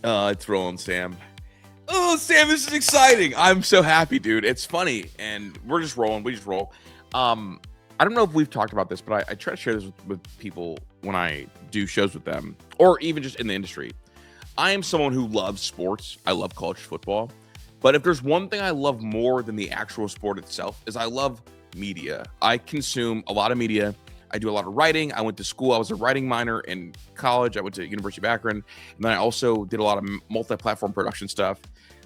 It's rolling, Sam. Oh, Sam, this is exciting. I'm so happy, dude. It's funny, and we're just rolling. We just roll. Um, I don't know if we've talked about this, but I try to share this with people when I do shows with them, or even just in the industry. I am someone who loves sports. I love college football. But if there's one thing I love more than the actual sport itself, is I love media. I consume a lot of media. I do a lot of writing. I went to school. I was a writing minor in college. I went to University of Akron. And then I also did a lot of multi-platform production stuff.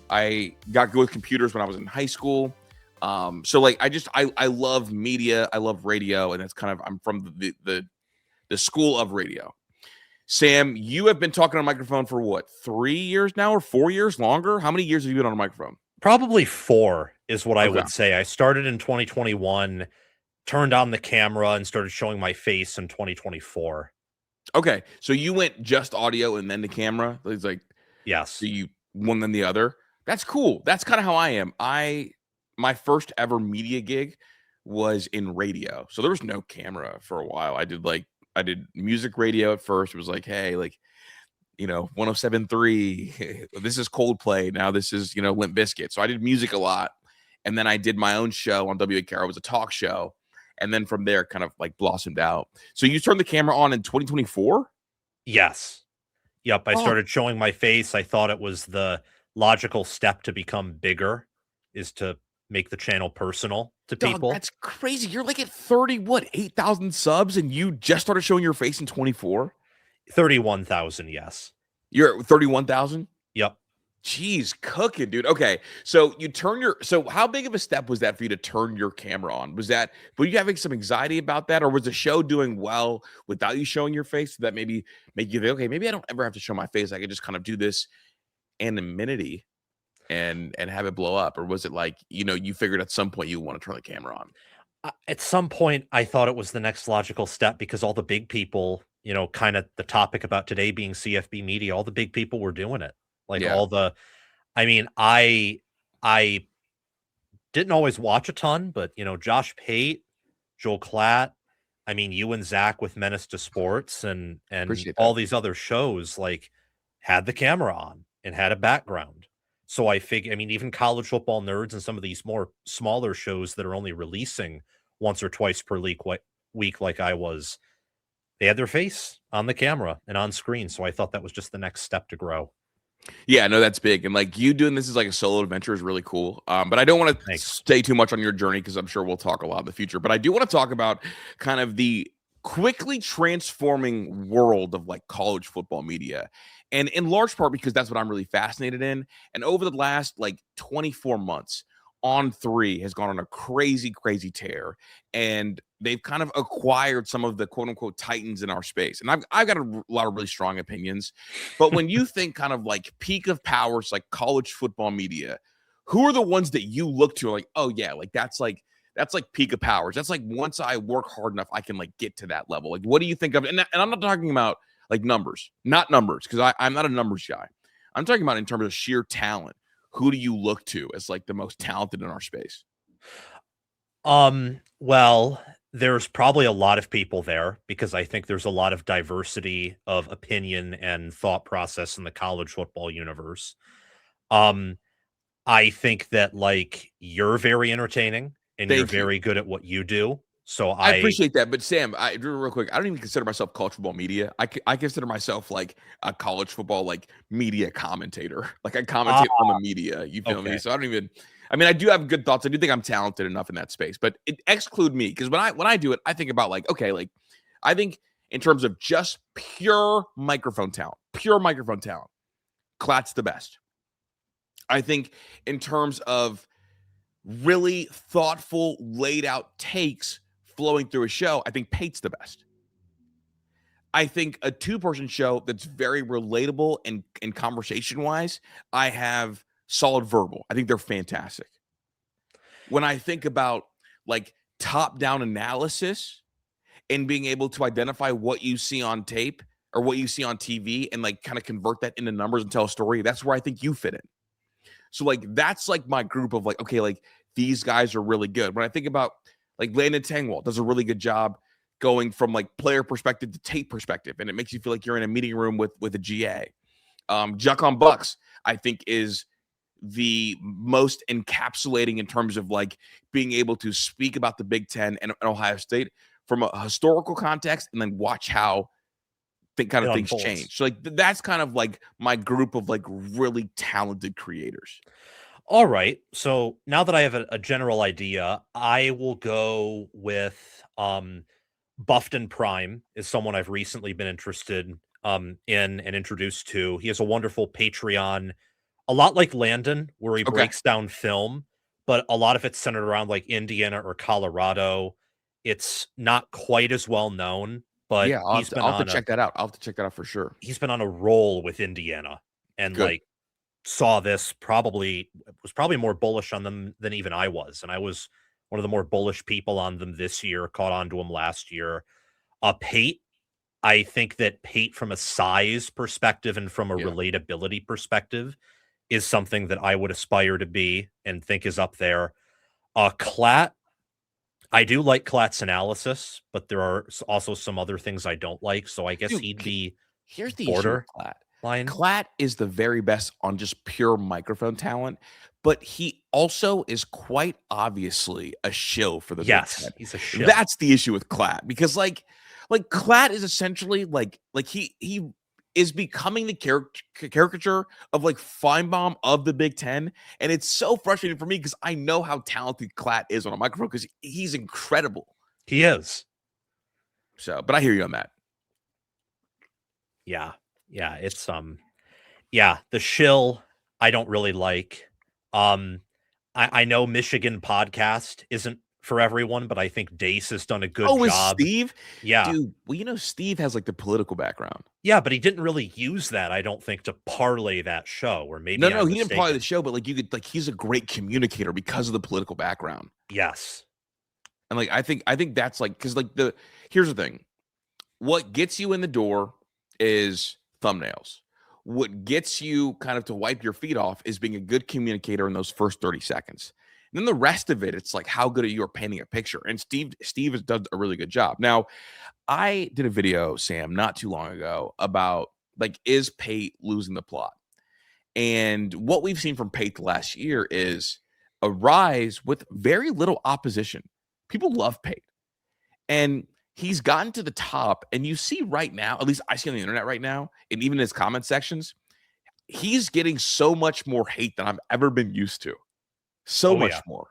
I got good with computers when I was in high school. So like I love media. I love radio. And that's kind of, I'm from the school of radio. Sam, you have been talking on a microphone for what, 3 years now or 4 years longer? How many years have you been on a microphone? Probably 4 is what I Okay. would say. I started in 2021, turned on the camera, and started showing my face in 2024. Okay. So you went just audio and then the camera. It's like, Yes. so you one then the other. That's cool. That's kind of how I am. My first ever media gig was in radio. So there was no camera for a while. I did music radio at first. It was like, hey, like, 1073. This is Coldplay. Now this is, Limp Bizkit. So I did music a lot. And then I did my own show on WAKR. It was a talk show. And then from there, kind of like blossomed out. So you turned the camera on in 2024? Yes. Yep. I Oh, started showing my face. I thought it was the logical step to become bigger is to make the channel personal to dog, people. that's crazy. You're like at 30, what, 8,000 subs, and you just started showing your face in 24? 31,000. Yes. You're at 31,000? Yep. Jeez, cooking, dude. Okay, so how big of a step was that for you to turn your camera on? Were you having some anxiety about that, or was the show doing well without you showing your face? Did that maybe make you think, okay, maybe I don't ever have to show my face. I could just kind of do this anonymity and have it blow up? Or was it like, you figured at some point you want to turn the camera on? At some point, I thought it was the next logical step because all the big people, kind of the topic about today being CFB media, all the big people were doing it. Like Yeah. all the, I mean, I didn't always watch a ton, but Josh Pate, Joel Klatt, I mean, you and Zach with Menace to Sports and Appreciate that. all these other shows like had the camera on and had a background. So I figure, I mean, even college football nerds and some of these more smaller shows that are only releasing once or twice per week like I was, they had their face on the camera and on screen. So I thought that was just the next step to grow. Yeah, no, that's big. And like you doing this as like a solo adventure is really cool. But I don't want to Thanks. stay too much on your journey because I'm sure we'll talk a lot in the future. But I do want to talk about kind of the quickly transforming world of like college football media. And in large part because that's what I'm really fascinated in. And over the last like 24 months, On3 has gone on a crazy, crazy tear. And they've kind of acquired some of the quote unquote titans in our space. And I've got a lot of really strong opinions. But when you think kind of like peak of powers, like college football media, who are the ones that you look to like, oh yeah, that's like peak of powers. That's like once I work hard enough, I can like get to that level. Like, what do you think of? And I'm not talking about like numbers, not numbers, because I'm not a numbers guy. I'm talking about in terms of sheer talent. Who do you look to as like the most talented in our space? Well, there's probably a lot of people there because I think there's a lot of diversity of opinion and thought process in the college football universe. Um, I think that like you're very entertaining and you're Thank you. very good at what you do. So I I appreciate that, but Sam, real quick, I don't even consider myself college football media. I consider myself like a college football like media commentator. Like I ah commentate on the media. You feel me? okay. So I don't even. I mean, I do have good thoughts. I do think I'm talented enough in that space, but it exclude me because when I do it, I think about like okay, like I think in terms of just pure microphone talent, Klatt's the best. I think in terms of really thoughtful, laid out takes flowing through a show, I think Pate's the best. I think a two-person show that's very relatable and conversation wise, I have Solid Verbal. I think they're fantastic. When I think about like top-down analysis and being able to identify what you see on tape or what you see on TV and like kind of convert that into numbers and tell a story, that's where I think you fit in. So like that's like my group of like, okay, like these guys are really good. When I think about like Landon Tangwall does a really good job going from like player perspective to tape perspective, and it makes you feel like you're in a meeting room with a GA. Juck on Bucks, I think, is the most encapsulating in terms of like being able to speak about the Big Ten and Ohio State from a historical context, and then watch how kind It of things unfolds. change. So like that's kind of like my group of like really talented creators. All right. So now that I have a general idea, I will go with Buffton Prime is someone I've recently been interested in and introduced to. He has a wonderful Patreon, a lot like Landon, where he Okay. breaks down film, but a lot of it's centered around like Indiana or Colorado. It's not quite as well known, but Yeah, I'll have to check that out. I'll have to check that out for sure. he's been on a roll with Indiana and Good. like saw this probably was probably more bullish on them than even I was. And I was one of the more bullish people on them this year, caught on to them last year. Pate, I think that Pate from a size perspective and from a Yeah. relatability perspective is something that I would aspire to be and think is up there. Clat, I do like Clat's analysis, but there are also some other things I don't like. So I guess Dude, he'd be here's the issue with Clat. borderline. Clat is the very best on just pure microphone talent, but he also is quite obviously a shill for the Big Yes, Ten. he's a shill. That's the issue with Clat because like Clat is essentially like he is becoming the caricature of like Feinbaum of the Big Ten, and it's so frustrating for me because I know how talented Clat is on a microphone because he's incredible. He is. So, but I hear you on that. Yeah. Yeah, it's yeah, the shill I don't really like. Um I know Michigan podcast isn't for everyone, but I think Dace has done a good Oh, is job. Steve? Yeah. Dude, well, Steve has like the political background. Yeah, but he didn't really use that, I don't think, to parlay that show, or No, maybe no, I'm he didn't probably the mistaken. show, but like you could like he's a great communicator because of the political background. Yes. And like I think that's like because like here's the thing. What gets you in the door is thumbnails. What gets you kind of to wipe your feet off is being a good communicator in those first 30 seconds. And then the rest of it, it's like how good are you at painting a picture. And Steve has done a really good job. Now, I did a video, Sam, not too long ago about like is Pate losing the plot? And what we've seen from Pate last year is a rise with very little opposition. People love Pate. And he's gotten to the top. And you see right now, at least I see on the internet right now, and even in his comment sections, he's getting so much more hate than I've ever been used to. So Oh, much yeah. more.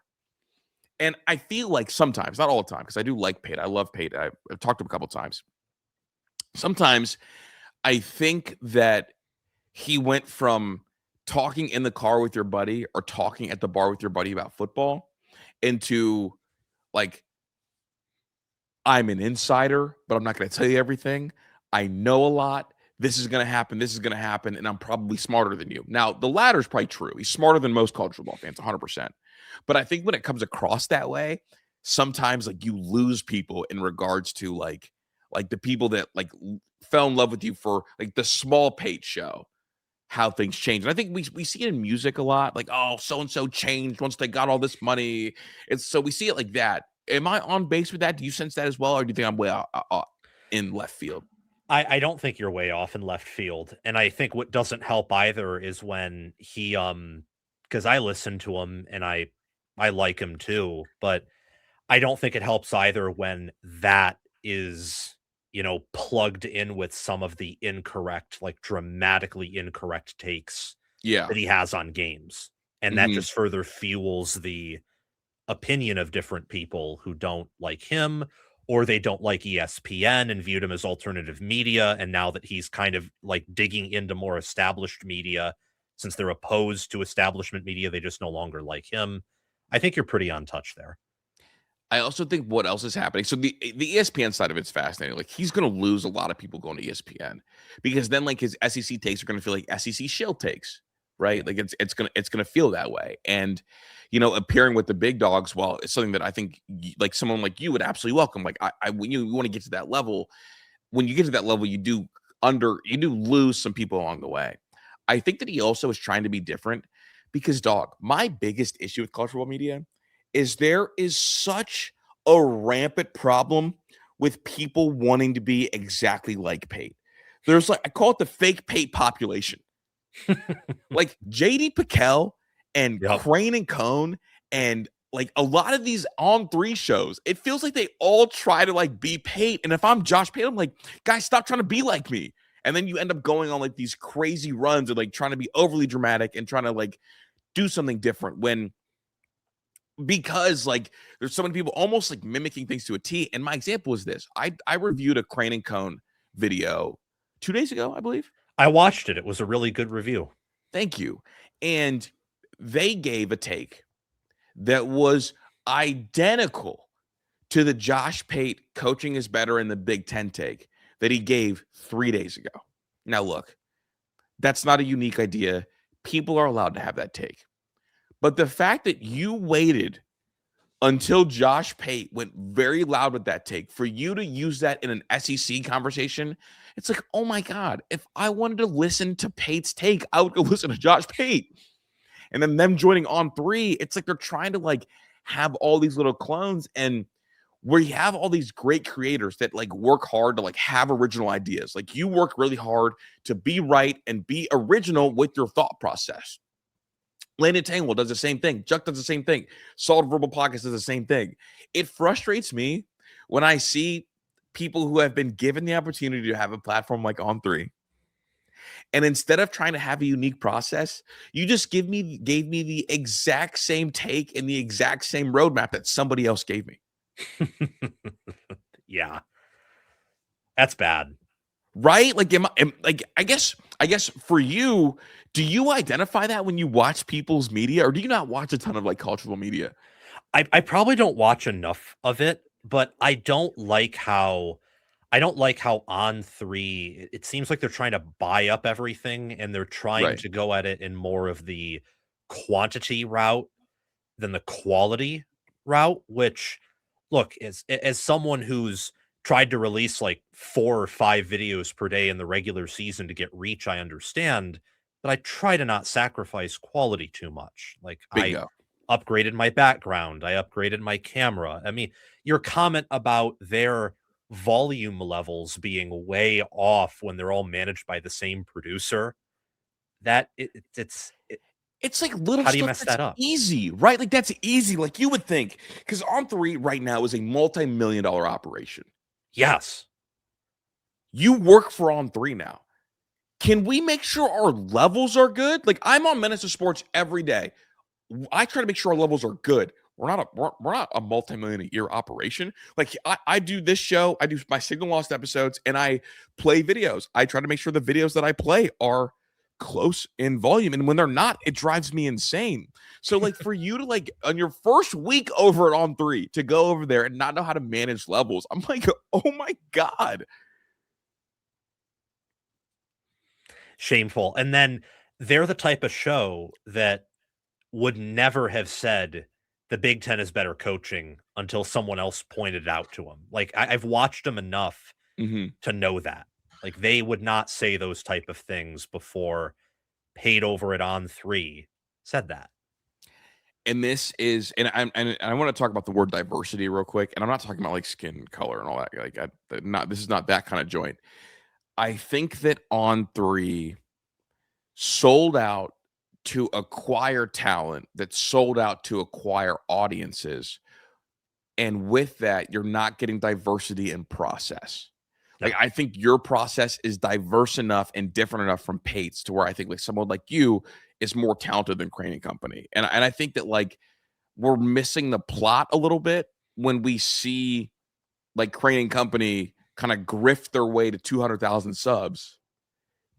And I feel like sometimes, not all the time, because I do like Pate. I love Pate. I've talked to him a couple times. Sometimes I think that he went from talking in the car with your buddy or talking at the bar with your buddy about football into like, I'm an insider, but I'm not going to tell you everything. I know a lot. This is going to happen. This is going to happen. And I'm probably smarter than you. Now, the latter is probably true. He's smarter than most college football fans, 100%. But I think when it comes across that way, sometimes like you lose people in regards to like the people that like fell in love with you for like the small page show, how things change. And I think we see it in music a lot, like, oh, so and so changed once they got all this money. It's so we see it like that. Am I on base with that? Do you sense that as well, or do you think I'm way out, in left field? I don't think you're way off in left field. And I think what doesn't help either is when he because I listen to him and I like him too, but I don't think it helps either when that is, plugged in with some of the incorrect, like dramatically incorrect takes Yeah. that he has on games. And that Hmm. just further fuels the opinion of different people who don't like him or they don't like ESPN and viewed him as alternative media. And now that he's kind of like digging into more established media, since they're opposed to establishment media, they just no longer like him. I think you're pretty on touch there. I also think what else is happening. So the ESPN side of it's fascinating. Like he's going to lose a lot of people going to ESPN because then like his SEC takes are going to feel like SEC shill takes, Yeah. right? Like it's gonna feel that way. And appearing with the big dogs, well, it's something that I think like someone like you would absolutely welcome. Like I when you want to get to that level, when you get to that level, you do lose some people along the way. I think that he also is trying to be different because, dog, my biggest issue with cultural media is there is such a rampant problem with people wanting to be exactly like Pate. There's like I call it the fake Pate population. Like JD Piquel and Yep. Crane and Cone and like a lot of these on three shows, it feels like they all try to like be Pate. And if I'm Josh Pate, I'm like, guys, stop trying to be like me. And then you end up going on like these crazy runs and like trying to be overly dramatic and trying to like do something different when because like there's so many people almost like mimicking things to a T. And my example was this. I reviewed a Crane and Cone video 2 days ago, I believe. I watched it. It was a really good review. Thank you. And they gave a take that was identical to the Josh Pate coaching is better in the Big Ten take that he gave 3 days ago. Now, look, that's not a unique idea. People are allowed to have that take. But the fact that you waited until Josh Pate went very loud with that take for you to use that in an SEC conversation, it's like, oh my God, if I wanted to listen to Pate's take, I would go listen to Josh Pate. And then them joining on three, it's like they're trying to like have all these little clones and where you have all these great creators that like work hard to like have original ideas. Like you work really hard to be right and be original with your thought process. Landon Tangwell does the same thing. Chuck does the same thing. Solid Verbal Podcast does the same thing. It frustrates me when I see people who have been given the opportunity to have a platform like On Three, and instead of trying to have a unique process, you just gave me the exact same take and the exact same roadmap that somebody else gave me. Yeah, that's bad. Right? Like, I guess for you, do you identify that when you watch people's media, or do you not watch a ton of like cultural media? I probably don't watch enough of it, but I don't like how on three it seems like they're trying to buy up everything and they're trying Right. to go at it in more of the quantity route than the quality route, which look, as someone who's tried to release like 4 or 5 videos per day in the regular season to get reach, I understand, but I try to not sacrifice quality too much. Like I Bingo. upgraded my background, I upgraded my camera. I mean, your comment about their volume levels being way off when they're all managed by the same producer, that It's like little how do you stuff mess that's that up? easy, right? Like that's easy. Like you would think, because On Three right now is a multi-million-dollar operation. Yes. You work for On Three now. Can we make sure our levels are good? Like I'm on Minutes of Sports every day. I try to make sure our levels are good. We're not a multi-million-a-year operation. Like I do this show, I do my Signal Lost episodes, and I play videos. I try to make sure the videos that I play are close in volume, and when they're not, it drives me insane. So like for you to like on your first week over at On Three to go over there and not know how to manage levels, I'm like, oh my God. Shameful. And then they're the type of show that would never have said the Big Ten is better coaching until someone else pointed it out to them. Like I've watched them enough Mhm. to know that. Like they would not say those type of things before paid over it on three said that. And this is, and I want to talk about the word diversity real quick. And I'm not talking about like skin color and all that. Like, not this is not that kind of joint. I think that On Three sold out to acquire talent that sold out to acquire audiences, and with that, you're not getting diversity in process. Like No. I think your process is diverse enough and different enough from Pate's to where I think like someone like you is more talented than Crane and Company. And I think that like we're missing the plot a little bit when we see like Crane and Company kind of grift their way to 200,000 subs,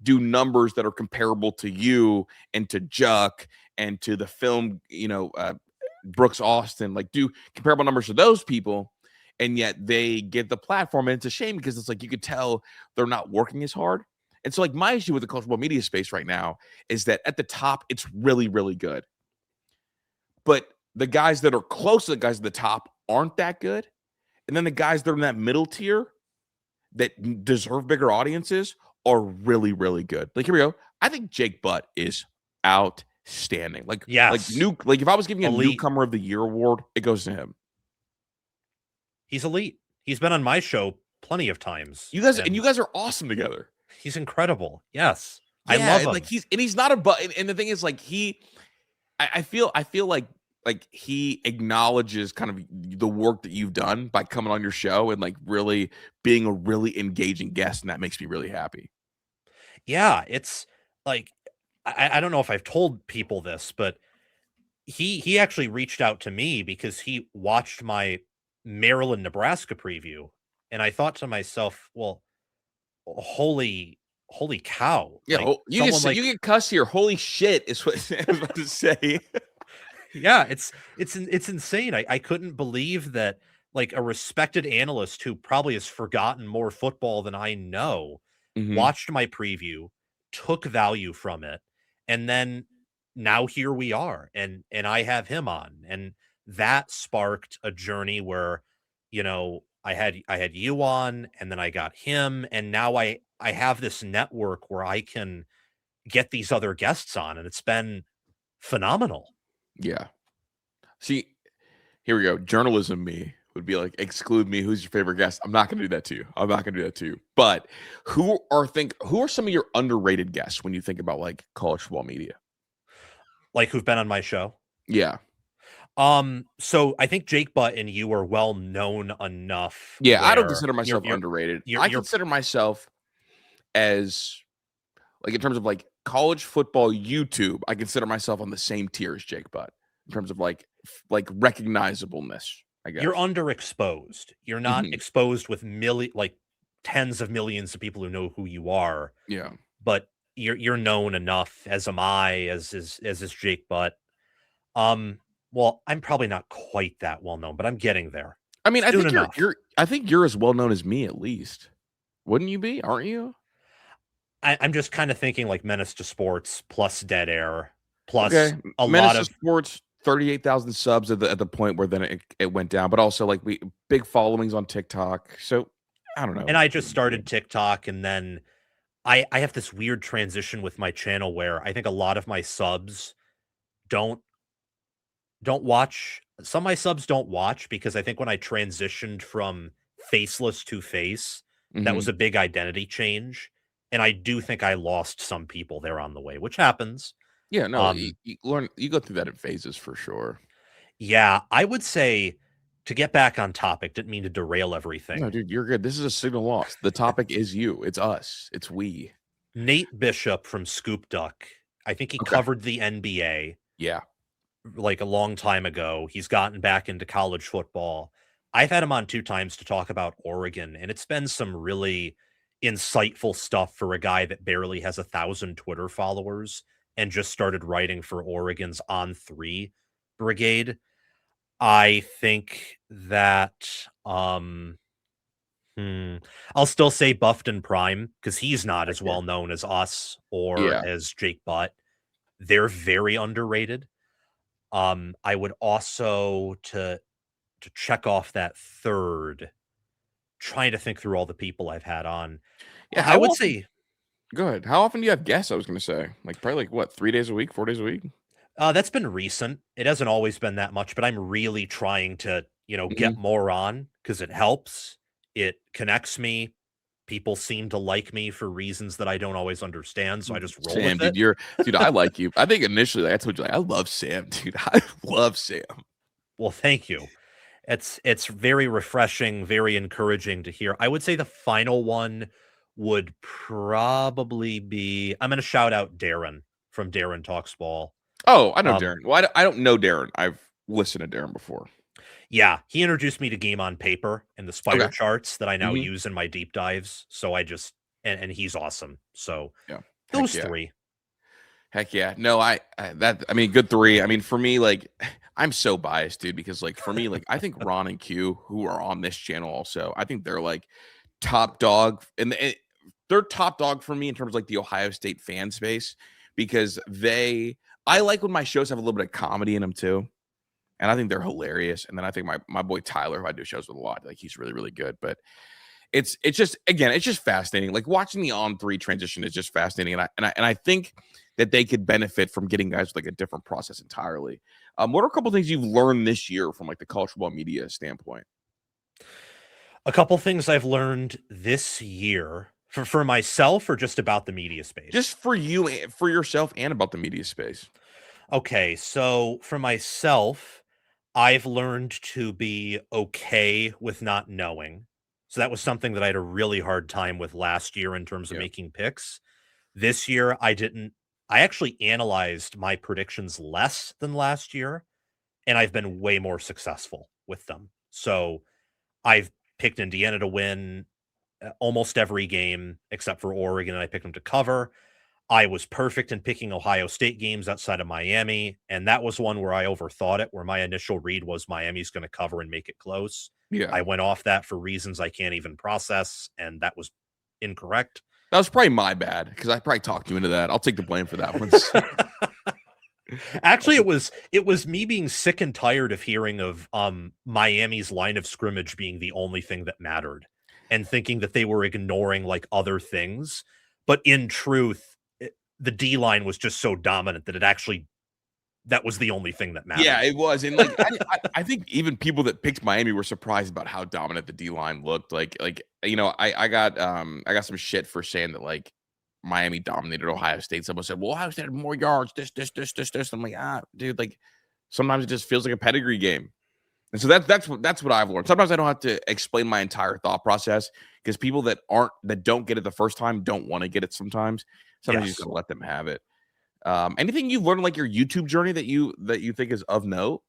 do numbers that are comparable to you and to Juck and to the film, Brooks Austin, like do comparable numbers to those people. And yet they get the platform. And it's a shame because it's like you could tell they're not working as hard. And so, like, my issue with the cultural media space right now is that at the top, it's really, really good. But the guys that are close to the guys at the top aren't that good. And then the guys that are in that middle tier that deserve bigger audiences are really, really good. Like, here we go. I think Jake Butt is outstanding. Yes. Like if I was giving a Elite. newcomer of the year award, it goes to him. He's elite. He's been on my show plenty of times. You guys And are awesome together. he's incredible. Yes. I love Yeah, like him. he's not a but, and the thing is like I feel like he acknowledges kind of the work that you've done by coming on your show and like really being a really engaging guest, and that makes me really happy. Yeah, it's like I don't know if I've told people this, but he actually reached out to me because he watched my Maryland, Nebraska preview, and I thought to myself, "Well, holy cow." Yeah, Like someone you like get cuss here. Holy shit is what I was about to say. yeah, it's insane. I couldn't believe that like a respected analyst who probably has forgotten more football than I know Mhm. watched my preview, took value from it, and then now here we are and I have him on and that sparked a journey where I had you on and then I got him and now I have this network where I can get these other guests on and it's been phenomenal. Yeah. See, here we go. Journalism me would be like, exclude me. Who's your favorite guest? I'm not gonna do that to you. I'm not gonna do that to you. But who are some of your underrated guests when you think about like college football media? Like who've been on my show. Yeah. So I think Jake Butt and you are well known enough Yeah, I don't where consider you're myself you're underrated. you're I you're consider myself as like in terms of like college football YouTube, I consider myself on the same tier as Jake Butt in terms of like like recognizableness, I you're guess. underexposed. You're not Mhm. exposed with like tens of millions of people who know who you are, Yeah. but you're known enough, as am I, as is Jake Butt. Um, well, I'm probably not quite that well known, but I'm getting there. I mean, Soon enough. I think you're as well known as me at least. Wouldn't you be? Aren't you? I'm just kind of thinking like Menace to Sports plus Dead Air Okay. plus a lot Menace to of Sports, 38,000 subs at the point where then it went down, but also like we big followings on TikTok. So I don't and know. I just started TikTok and then I have this weird transition with my channel where I think a lot of my subs don't don't watch some of my subs don't watch because I think when I transitioned from faceless to face, that was Mhm. a big identity change, and I do think I lost some people there on the way, which happens. Yeah, no, Um, you learn you go through that in phases for sure. yeah, I would say to get back on topic, didn't mean to derail No, everything. dude, you're good. This is a signal loss. The topic is you. It's us. It's we. Nate Bishop from Scoop Duck, I think he Okay. covered the NBA Yeah. like a long time ago. He's gotten back into college football. I've had him on 2 times to talk about Oregon, and it's been some really insightful stuff for a guy that barely has 1,000 Twitter followers and just started writing for Oregon's On 3 brigade. I think that, hmm, I'll still say Buffton Prime because he's not Heck as yeah. well known as us or Yeah. as Jake Butt. They're very underrated. I would also to check off that third, trying to think through all the people I've had on. Yeah, I how would often say, go ahead. How often do you have guests, I was gonna say? Like, probably, like, what, 3 days a week, 4 days a week? that's been recent. It hasn't always been that much, but I'm really trying to, Mhm. get more on because it helps. It connects me. People seem to like me for reasons that I don't always understand, so I just roll Sam, with it. dude, I like you. I think initially, like, I told you, like, I love Sam, dude. I love Sam. Well, thank you. It's very refreshing, very encouraging to hear. I would say the final one would probably be I'm gonna shout out Darren from Darren Talks Ball. Oh, I know Um, Darren. Well, I don't know Darren. I've listened to Darren before. yeah, he introduced me to Game on Paper and the spider Okay. charts that I now Mhm. use in my deep dives. So I just and he's awesome. So Yeah. Heck those yeah. 3. Heck yeah. No, I mean, good 3. I mean, for me, like, I'm so biased, dude, because, like, for me, like, I think Ron and Q, who are on this channel also, I think they're, like, top dog, and they're top dog for me in terms of, like, the Ohio State fan space because I like when my shows have a little bit of comedy in them too, and I think they're hilarious, and then I think my boy Tyler, who I do shows with a lot, like, he's really, really good, but it's just again, it's just fascinating. Like watching the on 3 transition is just fascinating, and I think that they could benefit from getting guys with like a different process entirely. What are a couple things you've learned this year from like the college football media standpoint? A couple things I've learned this year For myself or just about the media space? Just for you, for yourself, and about the media space. Okay, so for myself, I've learned to be okay with not knowing. So that was something that I had a really hard time with last year in terms of Yeah. making picks. This year, I didn't. I actually analyzed my predictions less than last year, and I've been way more successful with them. So I've picked Indiana to win almost every game except for Oregon, and I picked them to cover. I was perfect in picking Ohio State games outside of Miami, and that was one where I overthought it, where my initial read was Miami's going to cover and make it close. Yeah. I went off that for reasons I can't even process, and that was incorrect. That was probably my bad because I probably talked you into that. I'll take the blame for that one. Actually, it was me being sick and tired of hearing of Miami's line of scrimmage being the only thing that mattered and thinking that they were ignoring like other things. But in truth, the D line was just so dominant that that was the only thing that mattered. Yeah, it was, and like I think even people that picked Miami were surprised about how dominant the D line looked. Like I got some shit for saying that like Miami dominated Ohio State. Someone said, "Well, Ohio State had more yards." This. I'm like, dude, like sometimes it just feels like a pedigree game, and so that's what I've learned. Sometimes I don't have to explain my entire thought process because people that don't get it the first time don't want to get it. Sometimes you just gotta let them have it. Anything you've learned like your YouTube journey that you think is of note?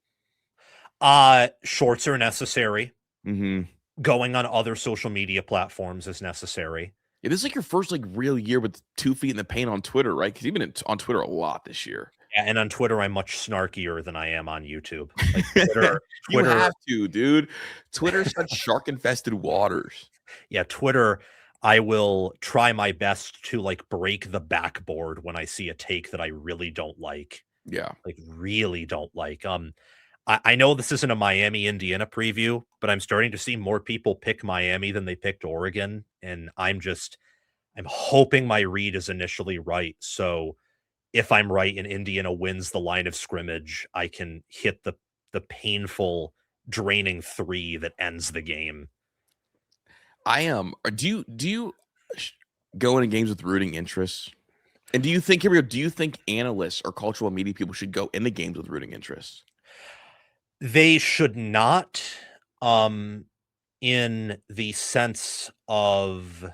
Shorts are necessary. Mm-hmm. Going on other social media platforms is necessary. Yeah, this is like your first like real year with 2 feet in the paint on Twitter, right? Because you've been on Twitter a lot this year. Yeah, and on Twitter, I'm much snarkier than I am on YouTube. Like Twitter, You have to, dude. Twitter's such shark-infested waters. Yeah, Twitter, I will try my best to like break the backboard when I see a take that I really don't like. Yeah. Like really don't like. I know this isn't a Miami Indiana preview, but I'm starting to see more people pick Miami than they picked Oregon. And I'm hoping my read is initially right. So if I'm right and Indiana wins the line of scrimmage, I can hit the painful, draining three that ends the game. I am. Do you go into games with rooting interests? And do you think analysts or cultural media people should go into games with rooting interests? They should not, in the sense of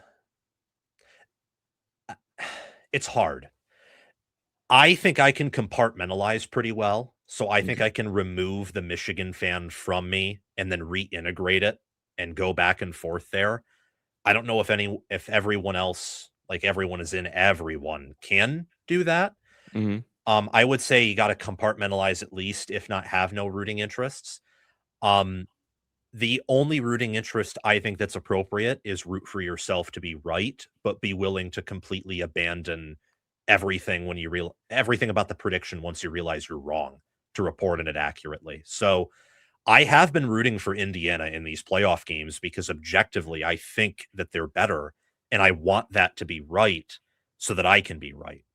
it's hard. I think I can compartmentalize pretty well. So I think Okay. I can remove the Michigan fan from me and then reintegrate it and go back and forth there. I don't know if everyone else, like everyone is in everyone, can do that. Mhm. I would say you got to compartmentalize at least, if not have no rooting interests. Um, the only rooting interest I think that's appropriate is root for yourself to be right, but be willing to completely abandon everything when everything about the prediction once you realize you're wrong to report on it accurately. So I have been rooting for Indiana in these playoff games because objectively I think that they're better and I want that to be right so that I can be right.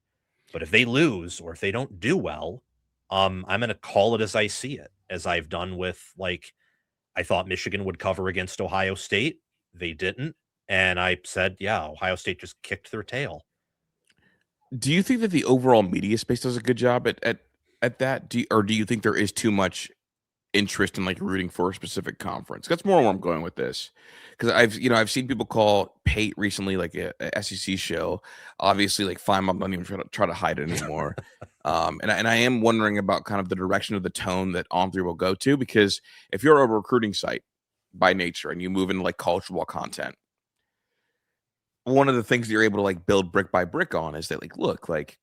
But if they lose or if they don't do well, I'm going to call it as I see it, as I've done with like I thought Michigan would cover against Ohio State. They didn't. And I said, yeah, Ohio State just kicked their tail. Do you think that the overall media space does a good job at that? Or do you think there is too much interest in like rooting for a specific conference? That's more where I'm going with this. Because I've seen people call Pate recently like a SEC show. Obviously, like fine, I'm not even try to hide it anymore. And I am wondering about kind of the direction of the tone that On3 will go to, because if you're a recruiting site by nature and you move into like college football content, one of the things that you're able to like build brick by brick on is that like, look, like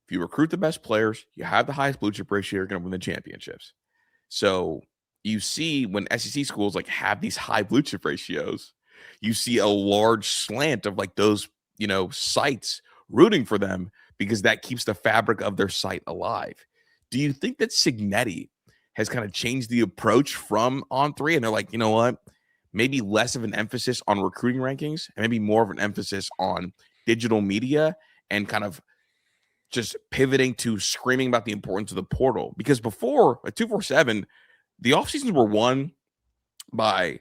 if you recruit the best players, you have the highest blue chip ratio, you're going to win the championships. So you see when SEC schools like have these high blue chip ratios, you see a large slant of like those, sites rooting for them because that keeps the fabric of their site alive. Do you think that Signetti has kind of changed the approach from On3 and they're like, you know what? Maybe less of an emphasis on recruiting rankings and maybe more of an emphasis on digital media and kind of just pivoting to screaming about the importance of the portal? Because before, at 247, the off seasons were won by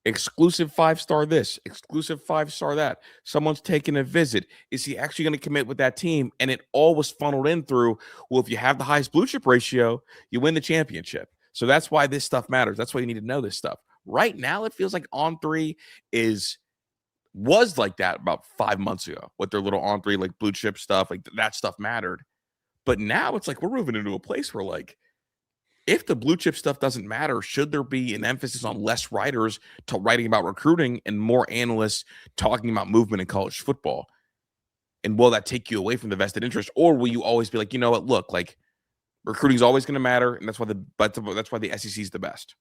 exclusive 5-star this, exclusive 5-star that. Someone's taking a visit. Is he actually going to commit with that team? And it all was funneled in through, well, if you have the highest blue chip ratio, you win the championship. So that's why this stuff matters. That's why you need to know this stuff. Right now, it feels like On3 was like that about 5 months ago with their little On3 like blue chip stuff. Like that stuff mattered. But now it's like we're moving into a place where like if the blue chip stuff doesn't matter, should there be an emphasis on less writers to writing about recruiting and more analysts talking about movement in college football? And will that take you away from the vested interest, or will you always be like, you know what? Look, like recruiting is always going to matter, and that's why the SEC is the best.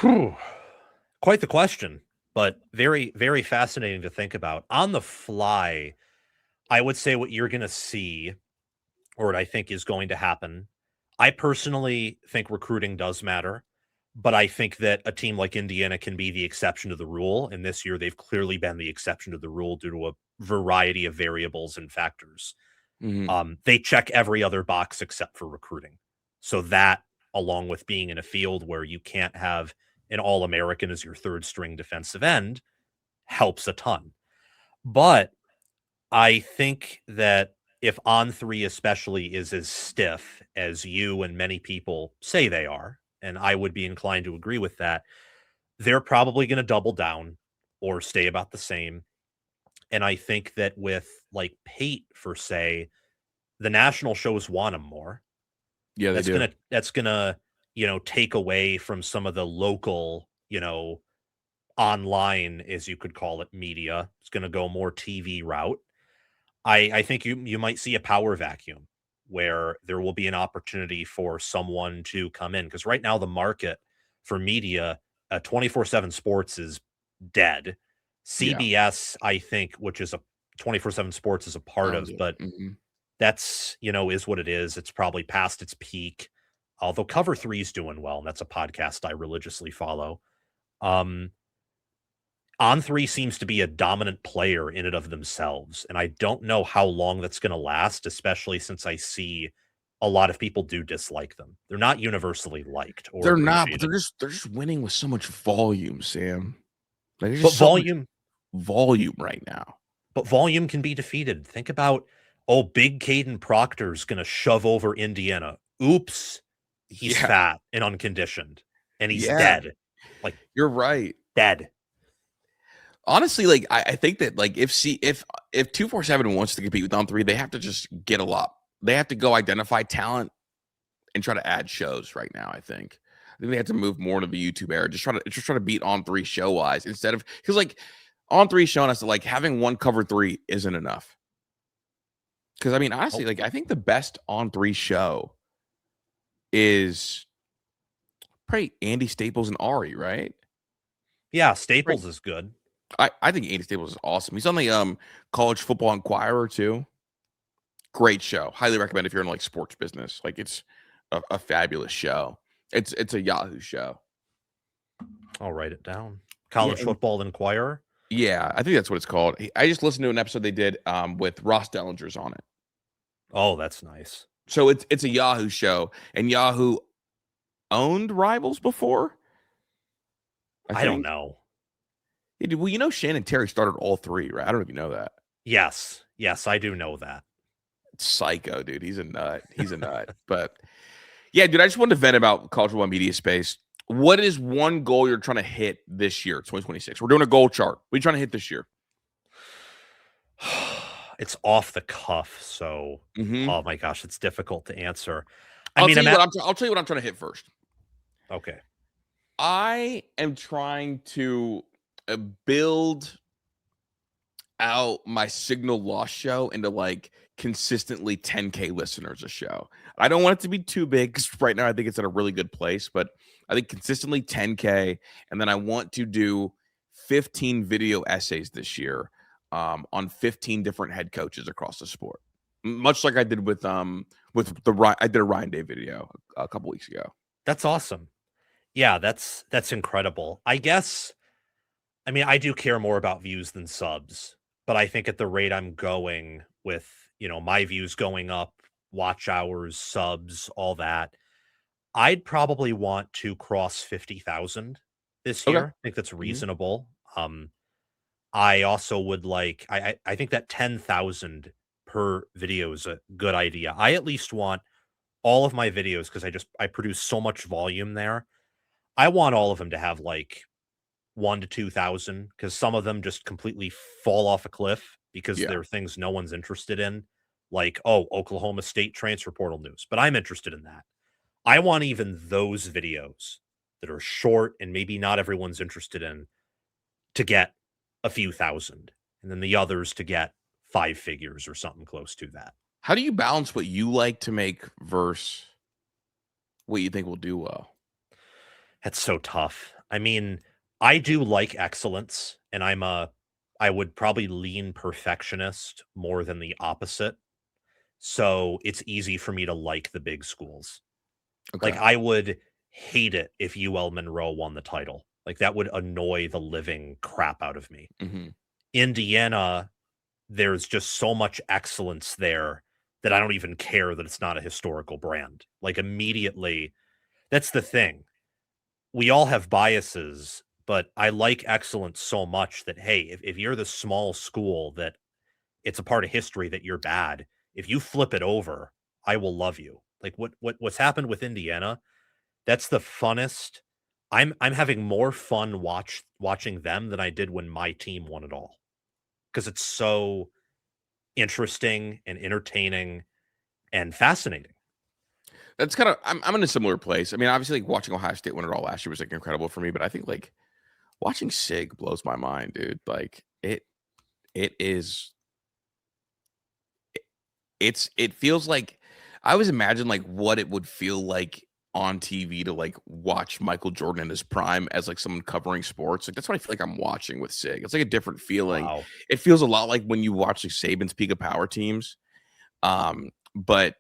Whew. Quite the question, but very, very fascinating to think about. On the fly, I would say what you're going to see, or what I think is going to happen. I personally think recruiting does matter, but I think that a team like Indiana can be the exception to the rule. And this year, they've clearly been the exception to the rule due to a variety of variables and factors. They check every other box except for recruiting. So that, along with being in a field where you can't have an All-American as your third string defensive end, helps a ton. But I think that if On3 especially is as stiff as you and many people say they are, and I would be inclined to agree with that, they're probably going to double down or stay about the same. And I think that with like Pate, for say, the national shows want him more. Yeah, they do. That's gonna, take away from some of the local, online, as you could call it, media. It's gonna go more TV route. I think you might see a power vacuum where there will be an opportunity for someone to come in, because right now the market for media, 24/7 sports is dead. Yeah, CBS, I think, which is a 24/7 sports is a part owns of, it. but that's, is what it is. It's probably past its peak. Although Cover 3 is doing well, and that's a podcast I religiously follow. Um, On3 seems to be a dominant player in and of themselves, and I don't know how long that's going to last, especially since I see a lot of people do dislike them. They're not universally liked or They're not, but appreciated. they're just winning with so much volume, Sam. Like there's But just so much volume, volume right now. but volume can be defeated. Think about, oh, big Caden Proctor's going to shove over Indiana. Oops, he's Yeah, fat and unconditioned, and he's yeah, dead, like you're right. dead. Honestly, like I think that like if 247 wants to compete with On3, they have to just get a lot. They have to go identify talent and try to add shows right now. I think they have to move more to the YouTube era. Just try to beat On3 show wise instead of because like On3 showing us that like having one cover three isn't enough. Because I mean, honestly, Oh, like I think the best On3 show is probably Andy Staples and Ari, right? yeah, Right. Staples is good. I think Andy Staples is awesome. He's on the College Football Inquirer too. Great show. Highly recommend if you're in like sports business. Like it's a fabulous show. It's a Yahoo show. I'll write it down. Yeah, College Football Inquirer. yeah, I think that's what it's called. I just listened to an episode they did with Ross Dellinger's on it. Oh, that's nice. So it's a Yahoo show, and Yahoo owned Rivals before. I I don't think. know. Well, you know, Shannon Terry started all three, right? I don't know if you know that. Yes, I do know that. Psycho, dude. He's a nut. He's a nut. But yeah, dude, I just wanted to vent about College Football Media Space. What is one goal you're trying to hit this year, 2026? We're doing a goal chart. What are you trying to hit this year? It's off the cuff, so Mm-hmm. oh my gosh, it's difficult to answer. I I'll mean, tell you what. I'll tell you what I'm trying to hit first. okay. I am trying to build out my Signal Lost show into like consistently 10K listeners a show. I don't want it to be too big because right now I think it's in a really good place, but I think consistently 10K. And then I want to do 15 video essays this year on 15 different head coaches across the sport. Much like I did with I did a Ryan Day video a couple weeks ago. That's awesome. Yeah, that's incredible. I guess, I mean, I do care more about views than subs, but I think at the rate I'm going with, my views going up, watch hours, subs, all that, I'd probably want to cross 50,000 this Okay. year. I think that's Mhm. reasonable. I also would like I think that 10,000 per video is a good idea. I at least want all of my videos because I produce so much volume there. I want all of them to have like 1 to 2,000 because some of them just completely fall off a cliff because Yeah. they're things no one's interested in, like, oh, Oklahoma State transfer portal news. But I'm interested in that. I want even those videos that are short and maybe not everyone's interested in to get a few thousand, and then the others to get 5 figures or something close to that. How do you balance what you like to make versus what you think will do well? That's so tough. I mean, I do like excellence, and I would probably lean perfectionist more than the opposite. So it's easy for me to like the big schools. Like Okay. I would hate it if UL Monroe won the title. Like that would annoy the living crap out of me. Mhm. Indiana, there's just so much excellence there that I don't even care that it's not a historical brand. Like immediately, that's the thing. We all have biases, but I like excellence so much that hey, if you're the small school that it's a part of history that you're bad, if you flip it over, I will love you. Like what's happened with Indiana, that's the funnest. I'm having more fun watching them than I did when my team won it all because it's so interesting and entertaining and fascinating. That's kind of I'm in a similar place. I mean, obviously, like, watching Ohio State win it all last year was, like, incredible for me, but I think, like, watching SIG blows my mind, dude. Like, it is it feels like I always imagine, like, what it would feel like on TV to, like, watch Michael Jordan in his prime as, like, someone covering sports. Like, that's what I feel like I'm watching with SIG. It's like a different feeling. Wow. It feels a lot like when you watch, like, Saban's Peak of Power teams, but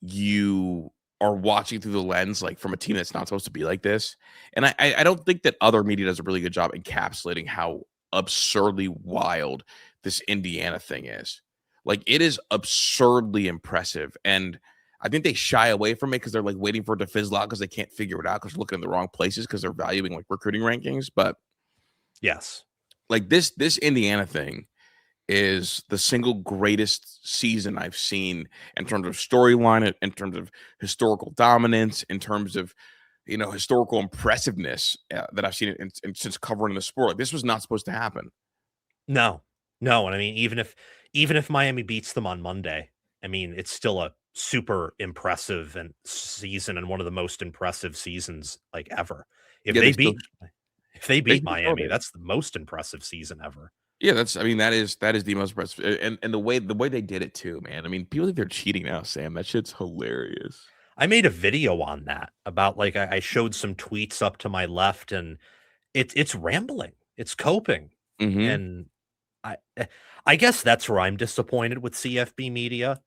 you are watching through the lens, like, from a team that's not supposed to be like this, and I don't think that other media does a really good job encapsulating how absurdly wild this Indiana thing is. Like, it is absurdly impressive, and I think they shy away from it because 'cause they're, like, waiting for it to fizzle out because they can't figure it out because 'cause they're looking in the wrong places because 'cause they're valuing, like, recruiting rankings, but, Yes. like, this Indiana thing is the single greatest season I've seen in terms of storyline, in terms of historical dominance, in terms of historical impressiveness that I've seen since covering the sport. Like, this was not supposed to happen. No. No, and I mean, even if Miami beats them on Monday, I mean, it's still a super impressive and season and one of the most impressive seasons, like, ever. If Yeah, they beat if they they beat still showed Miami, it. that's the most impressive season ever. Yeah, that's I mean that is the most impressive, and the way they did it too, man. I mean, people think they're cheating now, Sam. That shit's hilarious. I made a video on that about, like, I showed some tweets up to my left, and it's rambling, it's coping, Hmm. and I eh, I guess that's where I'm disappointed with CFB media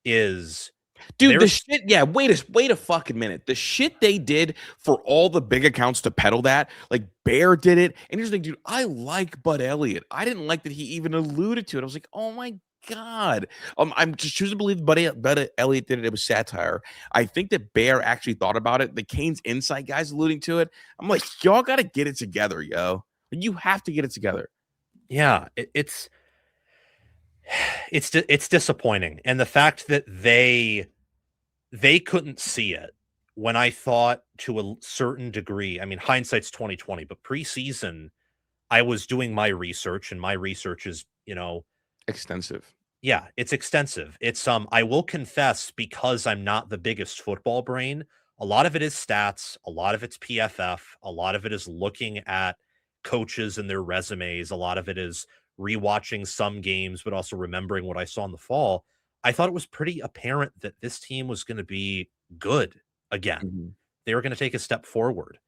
is Dude, the there's shit yeah, wait a fucking minute. The shit they did for all the big accounts to peddle that, like Bear did it, and here's the thing, dude, I like Bud Elliott. I didn't like that he even alluded to it. I was like, "Oh my god." I'm just choosing to believe Bud Elliott did it. It was satire. I think that Bear actually thought about it. The Kane's Insight guys alluding to it. I'm like, "Y'all gotta get it together, yo. You have to get it together." yeah, it's disappointing, and the fact that they couldn't see it when I thought to a certain degree, I mean, hindsight's 2020, but preseason, I was doing my research, and my research is, Extensive. yeah, it's extensive. I will confess, because I'm not the biggest football brain, a lot of it is stats, a lot of it's PFF, a lot of it is looking at coaches and their resumes, a lot of it is rewatching some games, but also remembering what I saw in the fall. I thought it was pretty apparent that this team was going to be good again. Mhm. They were going to take a step forward.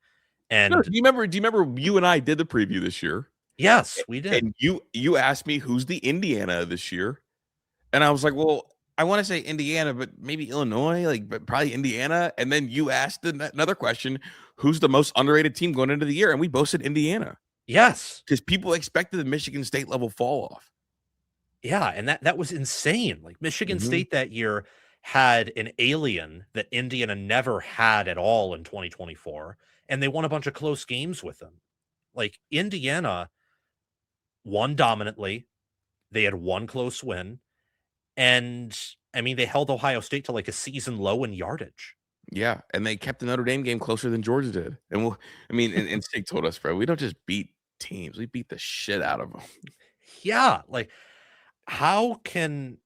Sure. And Do you remember you and I did the preview this year? yes, we did. And you asked me who's the Indiana this year, and I was like, "Well, I wanna say Indiana, but maybe Illinois, like, but probably Indiana." And then you asked another question, "Who's the most underrated team going into the year?" And we both said Indiana Yes. because people expected the Michigan State level fall off. Yeah, and that was insane. Like Michigan Mhm. State that year had an alien that Indiana never had at all in 2024. and they won a bunch of close games with them. Like Indiana won dominantly. They had one close win. And I mean, they held Ohio State to like a season low in yardage. Yeah, and they kept the Notre Dame game closer than Georgia did. And I mean, and Stig told us, bro, we don't just beat teams, we beat the shit out of them. Yeah. Like, how can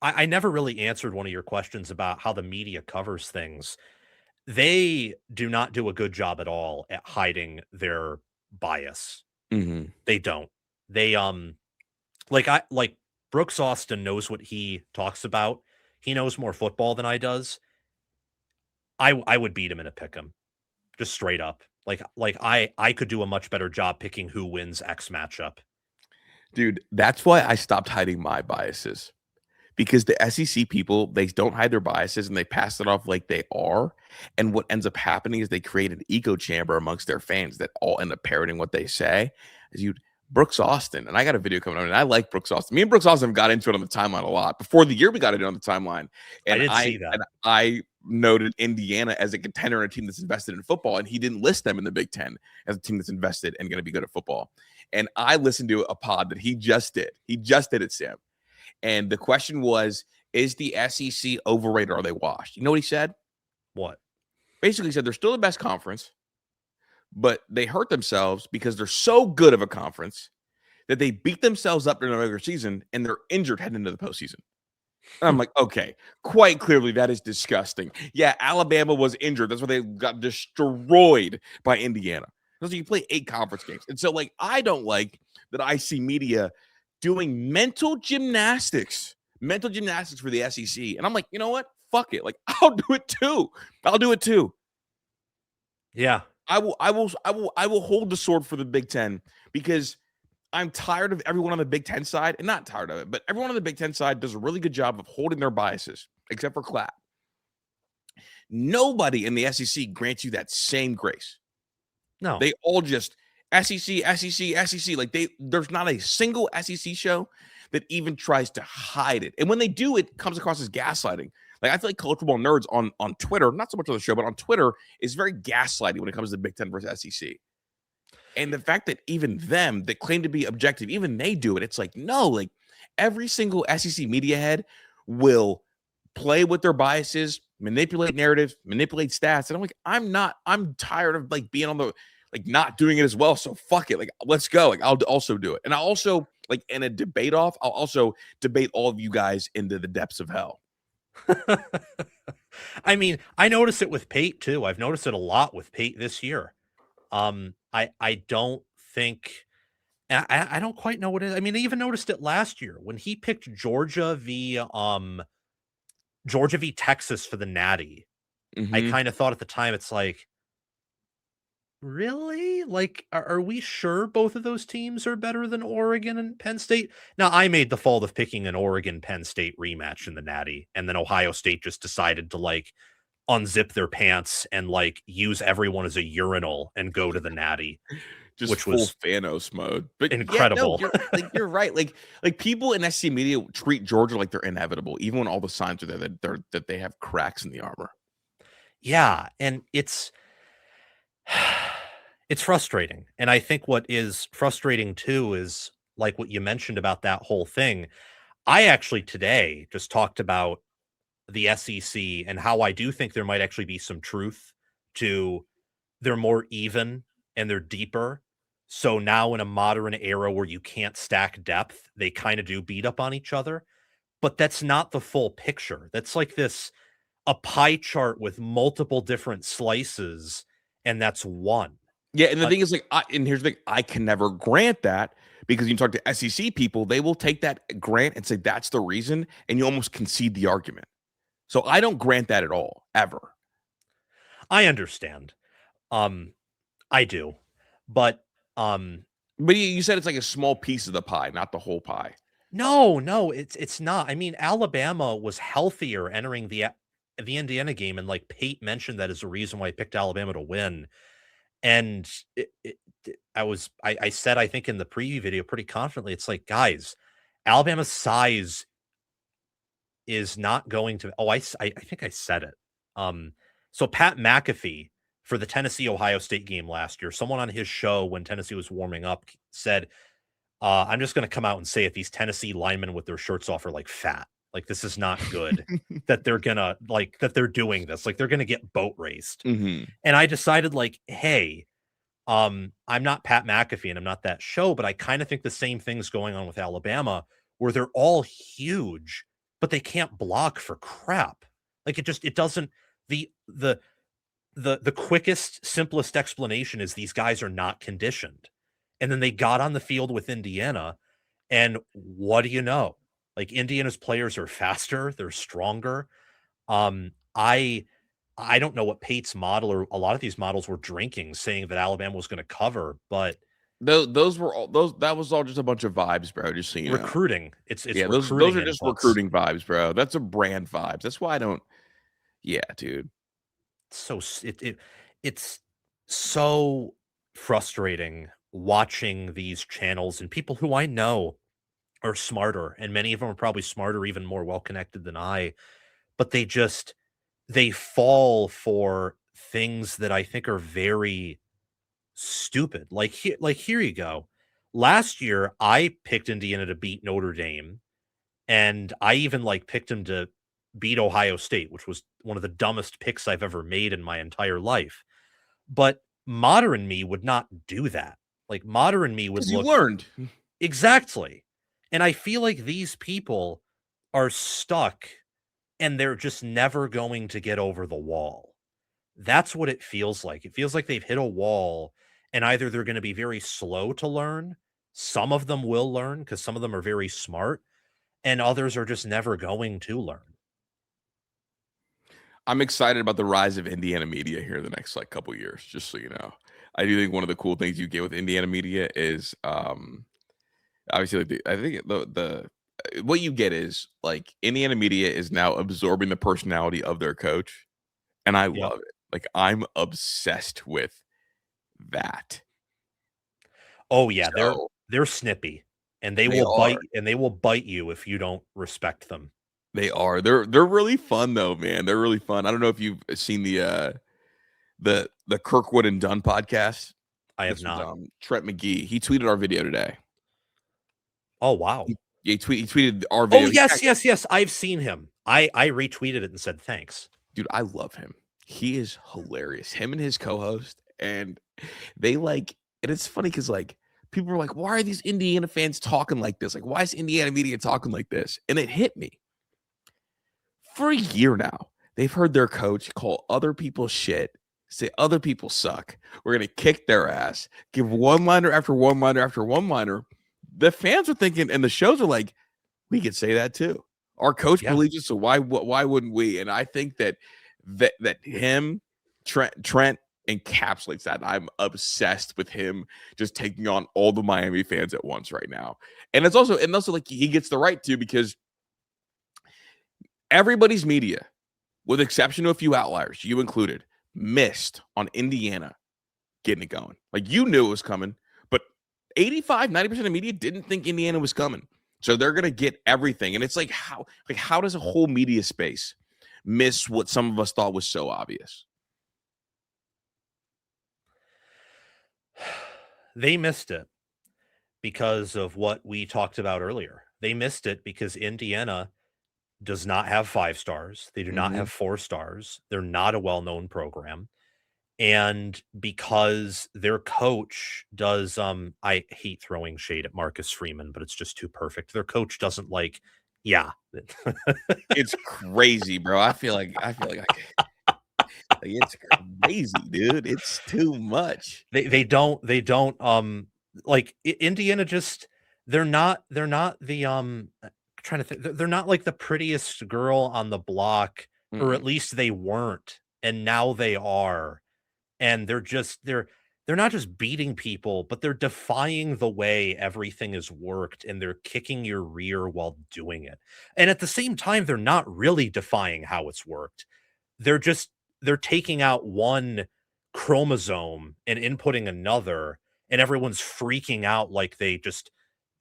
I never really answered one of your questions about how the media covers things. They do not do a good job at all at hiding their bias. Hmm. They don't. They like Brooks Austin knows what he talks about. He knows more football than I does. I would beat him in a pick 'em, just straight up. I could do a much better job picking who wins X matchup. Dude, that's why I stopped hiding my biases. Because the SEC people, they don't hide their biases and they pass it off like they are. And what ends up happening is they create an echo chamber amongst their fans that all end up parroting what they say. As you Brooks Austin, and I got a video coming out, and I like Brooks Austin. Me and Brooks Austin got into it on the timeline a lot. Before the year we got it on the timeline. I And did I see that. and I noted Indiana as a contender and a team that's invested in football, and he didn't list them in the Big Ten as a team that's invested and going to be good at football. And I listened to a pod that he just did. He just did it, Sam. And the question was, is the SEC overrated or are they washed? You know what he said? What? Basically, he said they're still the best conference, but they hurt themselves because they're so good of a conference that they beat themselves up during the regular season and they're injured heading into the postseason. And I'm like, okay, quite clearly that is disgusting. Yeah, Alabama was injured. That's why they got destroyed by Indiana. Because you play 8 conference games. And so, like, I don't like that I see media doing mental gymnastics for the SEC. And I'm like, you know what? Fuck it. Like, I'll do it too. I'll do it too. Yeah. I will hold the sword for the Big Ten because I'm tired of everyone on the Big Ten side, and not tired of it, but everyone on the Big Ten side does a really good job of holding their biases, except for Clapp. Nobody in the SEC grants you that same grace. No. They all just SEC. Like there's not a single SEC show that even tries to hide it. And when they do, it comes across as gaslighting. Like I feel like College Football Nerds on Twitter, not so much on the show, but on Twitter, is very gaslighting when it comes to Big Ten versus SEC. And the fact that even them that claim to be objective, even they do it. It's like, no, like every single SEC media head will play with their biases, manipulate narratives, manipulate stats. And I'm tired of like being on the like not doing it as well. So fuck it. Like, let's go. Like, I'll also do it. And I also like in a debate off, I'll also debate all of you guys into the depths of hell. I mean, I notice it with Pate too. I've noticed it a lot with Pate this year. I don't think I don't quite know what it is. I mean, I even noticed it last year when he picked Georgia v Texas for the Natty. I Mm-hmm. kind of thought at the time, it's like, really? Like, are we sure both of those teams are better than Oregon and Penn State? Now, I made the fault of picking an Oregon Penn State rematch in the Natty, and then Ohio State just decided to like unzip their pants and like use everyone as a urinal and go to the Natty, Just which full was Thanos mode. But yeah, no, incredible. you're right. Like people in SC media treat Georgia like they're inevitable, even when all the signs are there that they have cracks in the armor. Yeah, and it's it's frustrating. And I think what is frustrating too is like what you mentioned about that whole thing. I actually today just talked about the SEC and how I do think there might actually be some truth to they're more even and they're deeper. So now in a modern era where you can't stack depth, they kind of do beat up on each other. But that's not the full picture. That's like this a pie chart with multiple different slices, and that's one. Yeah, and the Uh, thing is, like, and here's the thing: I can never grant that because you talk to SEC people, they will take that grant and say that's the reason, and you almost concede the argument. So I don't grant that at all, ever. I understand. Um, I do. But um But you said it's like a small piece of the pie, not the whole pie. no, it's not. I mean, Alabama was healthier entering the Indiana game, and like Pate mentioned that as a reason why I picked Alabama to win. And I said I think in the preview video pretty confidently, it's like, guys, Alabama's size is not going to. I think I said it. So Pat McAfee for the Tennessee Ohio State game last year, someone on his show when Tennessee was warming up said, I'm just going to come out and say it. These Tennessee linemen with their shirts off are like fat. Like, this is not good that they're gonna like that they're doing this. Like, they're gonna get boat raced. Mhm. And I decided, like, hey, I'm not Pat McAfee and I'm not that show, but I kind of think the same thing's going on with Alabama, where they're all huge, but they can't block for crap. Like, it doesn't the quickest, simplest explanation is these guys are not conditioned. And then they got on the field with Indiana, and what do you know? Like, Indiana's players are faster, they're stronger. Um, I I don't know what Pate's model or a lot of these models were drinking, saying that Alabama was going to cover, but Those were all those that was all just a bunch of vibes, bro, just so you know. recruiting, it's Yeah, those recruiting are just inputs. recruiting vibes, bro. That's a brand vibes. That's why I don't. Yeah, dude. So it's so frustrating watching these channels and people who I know are smarter, and many of them are probably smarter, even more well connected than I, but they fall for things that I think are very stupid. Like here you go. Last year, I picked Indiana to beat Notre Dame, and I even like picked him to beat Ohio State, which was one of the dumbest picks I've ever made in my entire life. But modern me would not do that. Like, modern me would Because you look learned. exactly. And I feel like these people are stuck and they're just never going to get over the wall. That's what it feels like. It feels like they've hit a wall, and either they're going to be very slow to learn. Some of them will learn because some of them are very smart, and others are just never going to learn. I'm excited about the rise of Indiana media here the next like couple years, just so you know. I do think one of the cool things you get with Indiana media is obviously like I think the what you get is like Indiana media is now absorbing the personality of their coach, and I Yep. love it. Like I'm obsessed with that. Oh yeah, So they're snippy, and they are. they will bite you if you don't respect them. They are. They're really fun though, man. They're really fun. I don't know if you've seen the Kirkwood and Dunn podcast. I have This was not. Trent McGee. He tweeted our video today. Oh wow. He tweeted our Oh video. yes, yes, yes. I've seen him. I retweeted it and said thanks. Dude, I love him. He is hilarious. Him and his co-host, and they like, and it's funny because like people are like, why are these Indiana fans talking like this? Like, why is Indiana media talking like this? And it hit me. For a year now, they've heard their coach call other people shit, say other people suck. We're gonna kick their ass, give one liner after one liner after one liner. The fans are thinking, and the shows are like, we could say that too. Our coach Yeah. believes it, so why wouldn't we? And I think that him, Trent encapsulates that. I'm obsessed with him just taking on all the Miami fans at once right now. And it's also like he gets the right to, because everybody's media, with exception of a few outliers, you included, missed on Indiana getting it going. Like, you knew it was coming, but 85-90% of media didn't think Indiana was coming. So they're gonna get everything. And it's like how does a whole media space miss what some of us thought was so obvious? They missed it because of what we talked about earlier. They missed it because Indiana does not have 5 stars. They do not Mhm. have 4 stars. They're not a well-known program. And because their coach does, I hate throwing shade at Marcus Freeman, but it's just too perfect. Their coach doesn't like, yeah. It's crazy, bro. Like it's crazy, dude. It's too much. They don't, like Indiana just, they're not the, trying to think, they're not like the prettiest girl on the block, or Mm-mm. at least they weren't. And now they are. And they're not just beating people, but they're defying the way everything is worked, and they're kicking your rear while doing it. And at the same time, they're not really defying how it's worked. They're just they're taking out one chromosome and inputting another, and everyone's freaking out like they just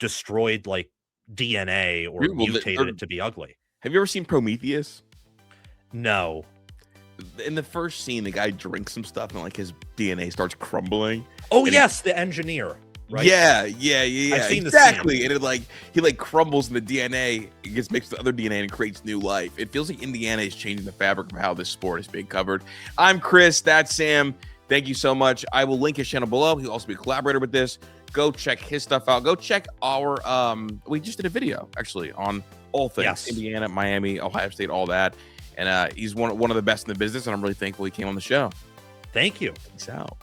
destroyed like DNA or Dude, well, mutated it to be ugly. have you ever seen Prometheus? No. in the first scene, the guy drinks some stuff and like his DNA starts crumbling. Oh, And yes, the engineer. Right? Yeah, I've seen the exactly. scene. And it like he like crumbles and the DNA it gets mixed with other DNA and creates new life. It feels like Indiana is changing the fabric of how this sport is being covered. I'm Chris. That's Sam. Thank you so much. I will link his channel below. He'll also be a collaborator with this. Go check his stuff out. Go check our we just did a video actually on all things Indiana, Miami, Ohio State, all that. And he's one of the best in the business, and I'm really thankful he came on the show. Thank you. Peace out.